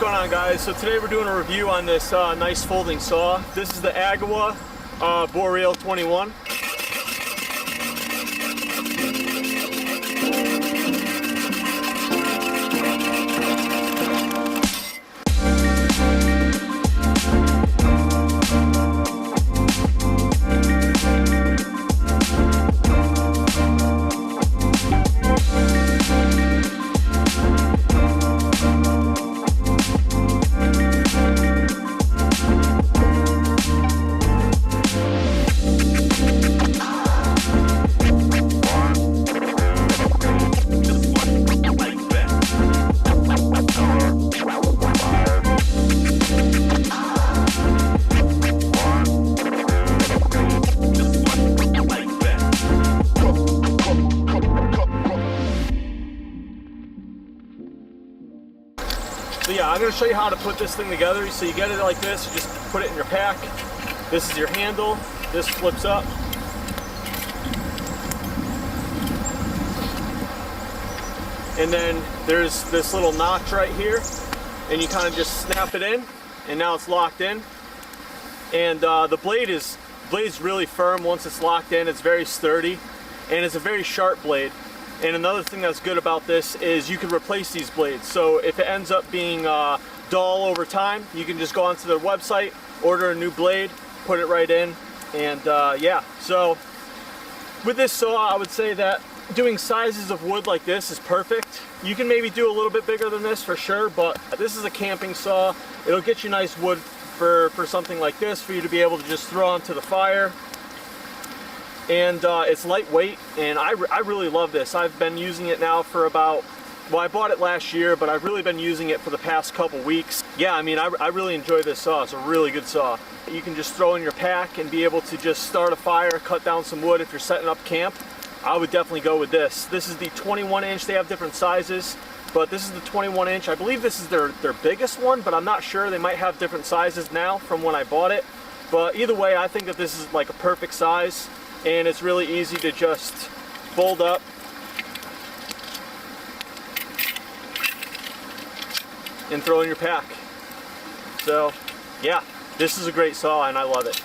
going on, guys? So today we're doing a review on this nice folding saw. This is the Agawa Boreal 21. So yeah, I'm going to show you how to put this thing together. So you get it like this, you just put it in your pack. This is your handle, this flips up. And then there's this little notch right here, and you kind of just snap it in, and now it's locked in. And the blade's really firm once it's locked in. It's very sturdy, and it's a very sharp blade. And another thing that's good about this is you can replace these blades. So if it ends up being dull over time, you can just go onto their website, order a new blade, put it right in, and yeah. So with this saw, I would say that doing sizes of wood like this is perfect. You can maybe do a little bit bigger than this for sure, but this is a camping saw. It'll get you nice wood for something like this, for you to be able to just throw onto the fire. And it's lightweight, and I really love this. I've been using it now for about, well, I bought it last year, but I've really been using it for the past couple weeks. Yeah, I mean, I really enjoy this saw. It's a really good saw. You can just throw in your pack and be able to just start a fire, cut down some wood if you're setting up camp. I would definitely go with this. This is the 21 inch. They have different sizes, but this is the 21 inch. I believe this is their biggest one, but I'm not sure. They might have different sizes now from when I bought it. But either way, I think that this is like a perfect size. And it's really easy to just fold up and throw in your pack. So yeah, this is a great saw and I love it.